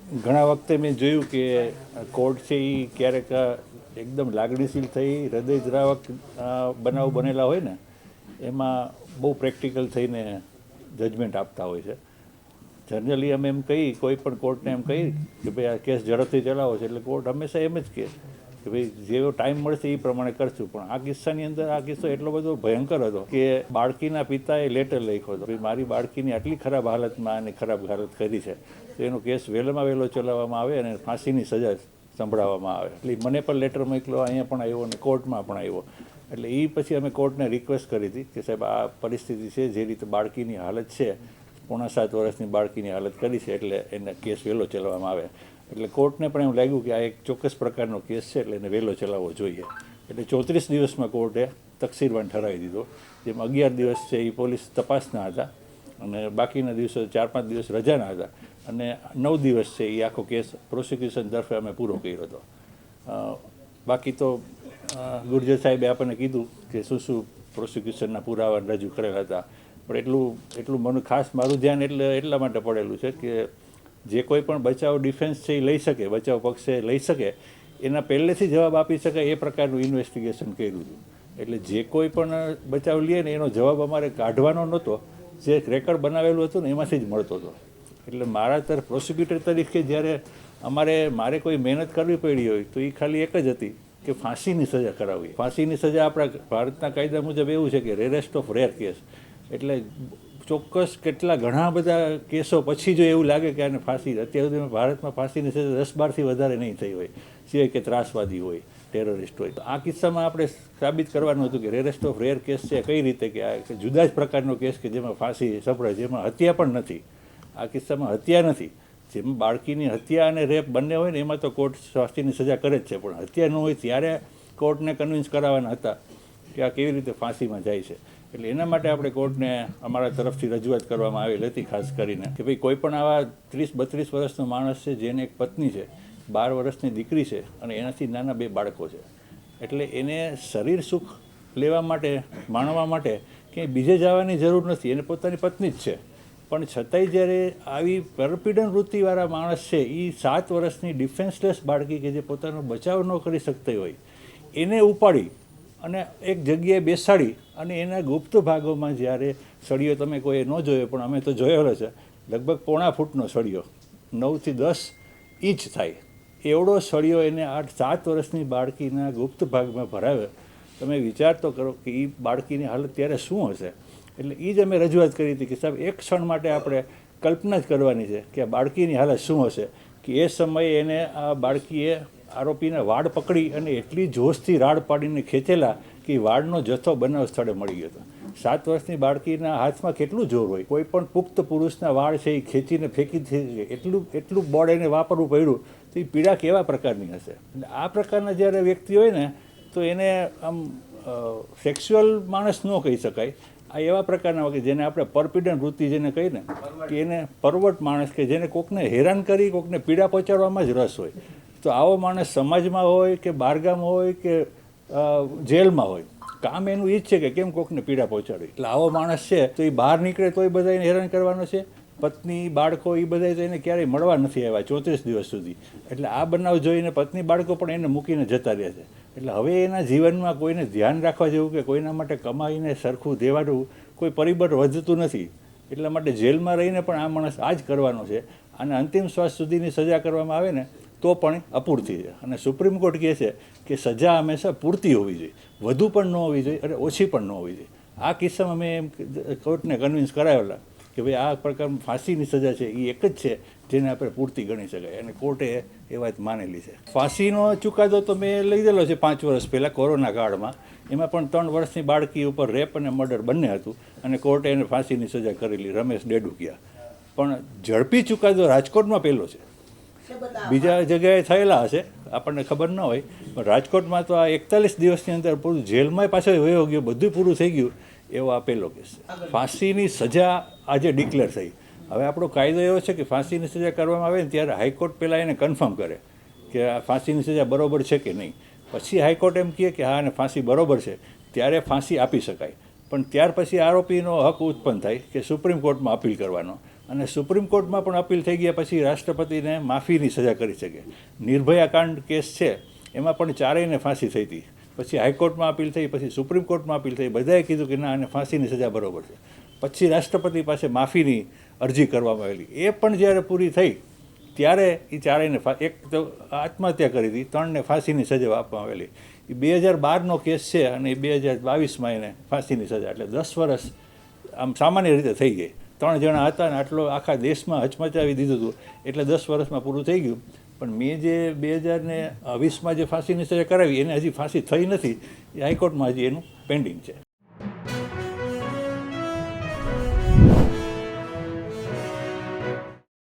ઘણા વખતે મેં જોયું કે કોર્ટ છે એ ક્યારેક એકદમ લાગણીશીલ થઈ હૃદયદ્રાવક બનાવ બનેલા હોય ને એમાં બહુ પ્રેક્ટિકલ થઈને જજમેન્ટ આપતા હોય છે. જનરલી અમે એમ કહી કોઈ પણ કોર્ટને એમ કહી કે ભાઈ આ કેસ ઝડપથી ચલાવો છે એટલે કોર્ટ હંમેશા એમ જ કહે કે ભાઈ જેવો ટાઈમ મળશે એ પ્રમાણે કરશું. પણ આ કિસ્સાની અંદર આ કિસ્સો એટલો બધો ભયંકર હતો કે બાળકીના પિતાએ લેટર લખ્યો હતો ભાઈ મારી બાળકીની આટલી ખરાબ હાલતમાં અને ખરાબ હાલત કરી છે તો એનો કેસ વહેલામાં વહેલો ચલાવવામાં આવે અને ફાંસીની સજા સંભળાવવામાં આવે. એટલે મને પણ લેટર મોકલ્યો, અહીંયા પણ આવ્યો અને કોર્ટમાં પણ આવ્યો. એટલે એ પછી અમે કોર્ટને રિક્વેસ્ટ કરી હતી કે સાહેબ આ પરિસ્થિતિ છે, જે રીતે બાળકીની હાલત છે, 7.5 વર્ષની બાળકીની હાલત કરી છે, એટલે એને કેસ વહેલો ચલાવવામાં આવે. એટલે કોર્ટને પણ એવું લાગ્યું કે આ એક ચોક્કસ પ્રકારનો કેસ છે એટલે એને વહેલો ચલાવવો જોઈએ. એટલે 34 દિવસમાં કોર્ટે તકસીરવાન ઠરાવી દીધો, જેમાં 11 દિવસ છે એ પોલીસ તપાસના હતા અને બાકીના દિવસો 4-5 દિવસ રજાના હતા અને 9 દિવસ છે એ આખો કેસ પ્રોસિક્યુશન તરફે અમે પૂરો કર્યો હતો. બાકી તો ગુર્જર સાહેબે આપણને કીધું કે શું પ્રોસિક્યુશનના પુરાવા રજૂ કરેલા હતા. પણ એટલું મને ખાસ મારું ધ્યાન એટલા માટે પડેલું છે કે જે કોઈ પણ બચાવ ડિફેન્સ છે એ લઈ શકે, બચાવ પક્ષે લઈ શકે, એના પહેલેથી જવાબ આપી શકે એ પ્રકારનું ઇન્વેસ્ટિગેશન કર્યું હતું. એટલે જે કોઈ પણ બચાવ લે ને એનો જવાબ અમારે કાઢવાનો નહોતો, જે રેકર્ડ બનાવેલું હતું ને એમાંથી જ મળતો હતો. એટલે મારા તરફ પ્રોસિક્યુટર તરીકે જ્યારે મારે કોઈ મહેનત કરવી પડી હોય તો એ ખાલી એક જ હતી કે ફાંસીની સજા કરાવવી. ફાંસીની સજા આપણા ભારતના કાયદા મુજબ એવું છે કે રેરેસ્ટ ઓફ રેર કેસ, એટલે ચોક્કસ ઘણા બધા કેસો પછી જો એવું લાગે કે આને ફાંસી, અત્યાર સુધીમાં ભારતમાં ફાંસીની સજા 10-12થી વધારે નહીં થઈ હોય, સિવાય કે ત્રાસવાદી હોય, ટેરરિસ્ટ હોય. આ કિસ્સામાં આપણે સાબિત કરવાનું હતું કે રેરેસ્ટ ઓફ રેર કેસ છે કઈ રીતે કે આ જુદા જ પ્રકારનો કેસ કે જેમાં ફાંસી સપડાય, જેમાં હત્યા પણ નથી. આ કિસ્સામાં હત્યા નથી. જેમાં બાળકીની હત્યા અને રેપ બંને હોય ને એમાં તો કોર્ટ ફાંસીની સજા કરે જ છે, પણ હત્યા ન હોય ત્યારે કોર્ટને કન્વિન્સ કરાવવાના હતા કે આ કેવી રીતે ફાંસીમાં જાય છે. એટલે એના માટે આપણે કોર્ટને અમારા તરફથી રજૂઆત કરવામાં આવેલી હતી ખાસ કરીને કે ભાઈ કોઈ પણ આવા 30-32 વર્ષનો માણસ છે જેને એક પત્ની છે, 12 વર્ષની દીકરી છે અને એનાથી નાના 2 બાળકો છે, એટલે એને શરીર સુખ લેવા માટે, માણવા માટે ક્યાંય બીજે જવાની જરૂર નથી, એને પોતાની પત્ની જ છે. પણ છતાંય જ્યારે આવી પરપીડન વૃત્તિવાળા માણસ છે એ 7 વર્ષની ડિફેન્સલેસ બાળકી કે જે પોતાનો બચાવ ન કરી શકતી હોય એને ઉપાડી અને એક જગ્યાએ બેસાડી અને એના ગુપ્ત ભાગોમાં જ્યારે સળિયો તમે કોઈ ન જોયો પણ અમે તો જોયેલો છે, લગભગ 1.5 ફૂટનો સળિયો, 9 થી 10 ઇંચ થાય એવડો સળિયો એને 7 વર્ષની બાળકીના ગુપ્ત ભાગમાં ભરાવે. તમે વિચાર તો કરો કે એ બાળકીની હાલત ત્યારે શું હશે. એટલે એ જ અમે રજૂઆત કરી હતી કે સાહેબ એક ક્ષણ માટે આપણે કલ્પના જ કરવાની છે કે આ બાળકીની હાલત શું હશે કે એ સમયે એને આ બાળકીએ આરોપીના વાડ પકડી અને એટલી જોશથી રાડ પાડીને ખેંચેલા કે વાડનો જથ્થો બનાવ સ્થળે મળી ગયો હતો. 7 વર્ષની બાળકીના હાથમાં કેટલું જોર હોય, કોઈ પણ પુખ્ત પુરુષના વાળ છે એ ખેંચીને ફેંકી એટલું બોડ એને વાપરવું પડ્યું તો એ પીડા કેવા પ્રકારની હશે. એટલે આ પ્રકારના જ્યારે વ્યક્તિ હોય ને તો એને આમ સેક્સ્યુઅલ માણસ ન કહી શકાય. આ એવા પ્રકારના કે જેને આપણે પરપીડન વૃત્તિ જેને કહીએ ને કે એને પરવર્ટ માણસ કે જેને કોકને હેરાન કરી કોકને પીડા પહોંચાડવામાં જ રસ હોય. તો આવો માણસ સમાજમાં હોય કે બહારગામ હોય કે જેલમાં હોય, કામ એનું એ જ છે કે કેમ કોકને પીડા પહોંચાડવી. એટલે આવો માણસ છે તો એ બહાર નીકળે તો એ બધા એને હેરાન કરવાનો છે. પત્ની બાળકો એ બધા તો એને ક્યારેય મળવા નથી આવ્યા 34 દિવસ સુધી. એટલે આ બનાવ જોઈને પત્ની બાળકો પણ એને મૂકીને જતા રહ્યા છે. એટલે હવે એના જીવનમાં કોઈને ધ્યાન રાખવા જેવું કે કોઈના માટે કમાઈને સરખું દેવાનું કોઈ પરિબળ વધતું નથી. એટલા માટે જેલમાં રહીને પણ આ માણસ આ જ કરવાનો છે. અને અંતિમ શ્વાસ સુધીની સજા કરવામાં આવે ને તો પણ અપૂરતી છે. અને સુપ્રીમ કોર્ટ કહે છે કે સજા હંમેશા પૂરતી હોવી જોઈએ, વધુ પણ ન હોવી જોઈએ અને ઓછી પણ ન હોવી જોઈએ. આ કિસ્સામાં મેં એમ કોર્ટને કન્વિન્સ કરાવેલા કે ભાઈ આ પ્રકારની ફાંસીની સજા છે એ એક જ છે જેને આપણે પૂરતી ગણી શકાય અને કોર્ટે એ વાત માનેલી છે. ફાંસીનો ચુકાદો તો મેં લીધેલો છે 5 વર્ષ પહેલાં કોરોના કાળમાં. એમાં પણ 3 વર્ષની બાળકી ઉપર રેપ અને મર્ડર બંને હતું અને કોર્ટે એને ફાંસીની સજા કરેલી, રમેશ ડેડુકિયા. પણ ઝડપી ચુકાદો રાજકોટમાં પહેલો છે, બીજા જગ્યાએ થયેલા હશે આપણને ખબર ન હોય, પણ રાજકોટમાં તો આ 41 દિવસની અંદર પૂરું જેલમાં પાછળ વયો ગયો, બધું પૂરું થઈ ગયું એવો આ પહેલો કેસ છે. ફાંસીની સજા આજે ડિક્લેર થઈ. હવે આપણો કાયદો એવો છે કે ફાંસીની સજા કરવામાં આવે ને ત્યારે હાઈકોર્ટ પહેલાં એને કન્ફર્મ કરે કે આ ફાંસીની સજા બરોબર છે કે નહીં. પછી હાઈકોર્ટ એમ કહે કે હા અને ફાંસી બરોબર છે ત્યારે ફાંસી આપી શકાય. પણ ત્યાર પછી આરોપીનો હક ઉત્પન્ન થાય કે સુપ્રીમ કોર્ટમાં અપીલ કરવાનો. અને સુપ્રીમ કોર્ટમાં પણ અપીલ થઈ ગયા પછી રાષ્ટ્રપતિને માફીની સજા કરી શકે. નિર્ભયા કાંડ કેસ છે એમાં પણ ચારેયને ફાંસી થઈ હતી, પછી હાઈકોર્ટમાં અપીલ થઈ, પછી સુપ્રીમ કોર્ટમાં અપીલ થઈ, બધાએ કીધું કે ના આને ફાંસીની સજા બરોબર છે. પછી રાષ્ટ્રપતિ પાસે માફીની અરજી કરવામાં આવેલી, એ પણ જ્યારે પૂરી થઈ ત્યારે એ ચારેયને એક તો આત્મહત્યા કરી હતી, 3ને ફાંસીની સજા આપવામાં આવેલી. એ 2012નો કેસ છે અને એ 2022માં એને ફાંસીની સજા, એટલે 10 વર્ષ આમ સામાન્ય રીતે થઈ ગઈ. 3 જણા હતા ને આટલો આખા દેશમાં હચમચાવી દીધું હતું, એટલે 10 વર્ષમાં પૂરું થઈ ગયું. પણ મેં જે 2020માં જે ફાંસીની સજા કરાવી એને હજી ફાંસી થઈ નથી, એ હાઈકોર્ટમાં હજી એનું પેન્ડિંગ છે.